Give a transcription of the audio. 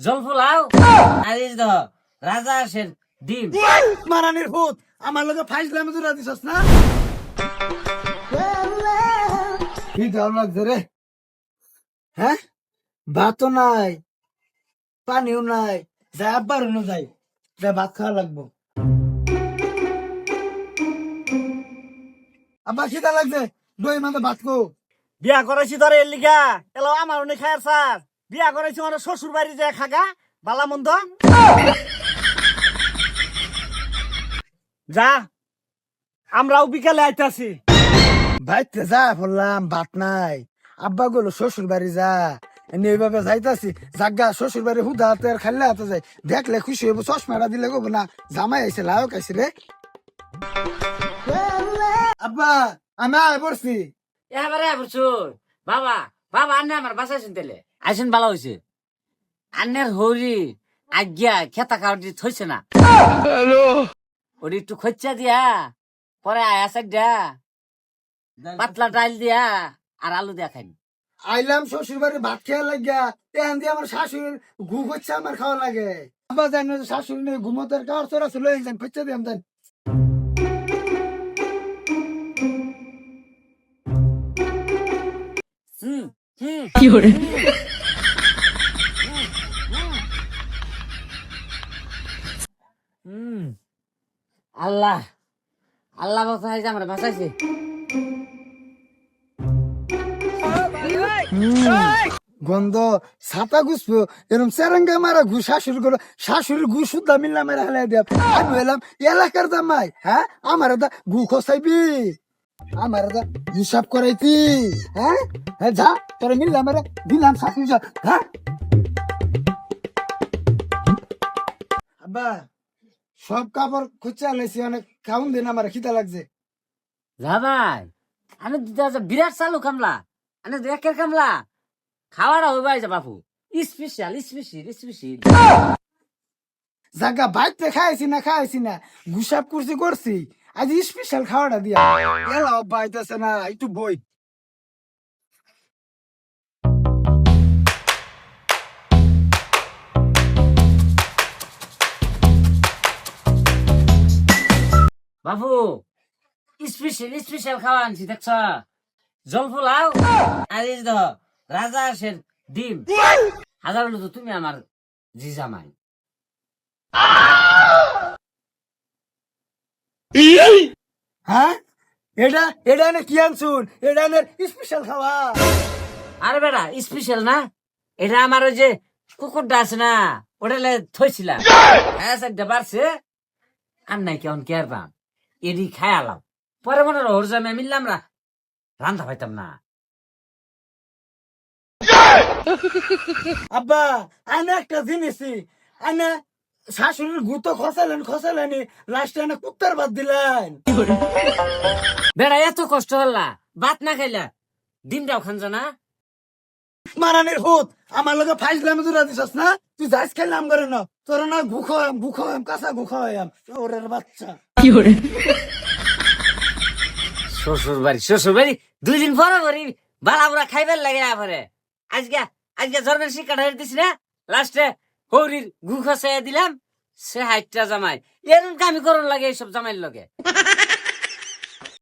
জল ফুলাও আর এই দেখো রাজা আসের ডিম। মারানির ভূত আমার লগে ফাইজলামে জোড়া দিছস না? কি দাও লাগছে রে? হ্যাঁ, ভাতও নাই, পানিও নাই, যাই আব্বার নো যাই, যাই ভাত খাওয়া লাগবো। আব্বা খিদা লাগছে, দই মাঝে ভাত কো। বিয়া করাইছি ধরে এর লিগা এলো আমার অনেক খায়ার স্যার বিয়া করাইছি আমার শ্বশুর বাড়ি যায় খাগা বালা মন্দ যা আমরাও বিকালে আইতাছি। ভাইতে যা বললাম ভাত নাই, আব্বা গেলো শ্বশুর বাড়ি যা, এনে এইভাবে যাইতাছি জাগা শ্বশুর বাড়ি হুদা হাতে আর খাইলে হাতে যাই, দেখলে খুশি হইব, চশমাটা দিলে গো না জামাই আইছে লায়ক আইছে রে। আব্বা আমি আয় পড়ছি। এবারে বুঝছুন বাবা বাবা আন্নে আমার বাসায় শুনতেলে আইসেন ভালো হয়েছে। আন্নের হরি আজ্ঞা খেতা খাওয়ার দিয়ে থইছে না, ওটি একটু খরচা দিয়া পরে আয়া সাইডা পাতলা ডাল দিয়া আর আলু দিয়া খাই। আইলাম শ্বশুর বাড়ি ভাত খেয়ে লাগিয়া তেহান দিয়ে আমার শাশুড়ির ঘু হচ্ছে আমার খাওয়া লাগে। আব্বা জানো শাশুড়ি নেই ঘুমোতে খাওয়ার চোরা ছিল যান খরচা দিয়াম যান। হুম হুম হুম আল্লাহ আল্লাহ বাসাইছে আমার বাসাইছে। গন্ধ ছাতা গুছবো এরকম চেরাঙ্গা মারা ঘু শাশুড়ি করে শাশুড়ির ঘু শুদ্ধা মিল্লা মেরা হেলাই দিয়া আমি এলাম এলাকার জামাই। হ্যাঁ আমার দা ঘু খসাইবি, আমার দা হিসাব করাইতি। হ্যাঁ হ্যাঁ যা তোরা মিল্লা মেরা দিলাম শাশুড়ি যা। হ্যাঁ আব্বা সব কাপড় খুঁজে আলাইছি, অনেক খাউন দিন আমার খিদা লাগছে। যা ভাই আমি বিরাট চালু কামলা আমি একের কামলা খাওয়াটা হইবা যা বাপু স্পেশাল স্পেশাল স্পেশাল। জাগা বাইতে খাইছি না গুসাব করছি আজ স্পেশাল খাওয়াটা দিয়া এলা বাইতেছে না একটু বই। বাপু স্পেশাল স্পেশাল খাওয়া আনছি দেখছ, জল ফুলাও আর এই দেখো রাজা আসের ডিম। হাজার হলো তো তুমি আমার জি জামাই। হ্যাঁ এটা এটা এনে কি আনছুন? এটা এনে স্পেশাল খাওয়া। আরে বেটা স্পেশাল না, এটা আমার ওই যে কুকুরটা আছে না ওটা থইছিলাম, হ্যাঁ সাইডটা বাড়ছে আর নাই কেমন কেয়ার পাম এডি খায়ালাম। পরে মনে ওর জামাই মিললাম রান্ধা পাইতাম না। আব্বা আনে একটা জিনিসই আনে শাশুড়ির গুতো খসালেনি লাস্টে এনে কুত্তার বাদ দিলেন। বেড়া এত কষ্ট হল্লা ভাত না খাইলা ডিমটাও খান জানা। মারানির ভূত আমার লগে ফাইজলামে জোড়া দিছস না? তুই যাইস খেলাম করে না তোর না ঘুখাম কাঁচা ঘুখাম ওরের বাচ্চা। শ্বশুর বাড়ি 2 দিন পরে করি বালা বুড়া খাইবার লাগে পরে আজকে আজকে জন্মের শিক্ষাটা দিছি না, লাস্টে হরির গু খসাইয়া দিলাম। সে হাইটটা জামাই এরকম কামি করন লাগে এইসব জামাইয়ের লগে।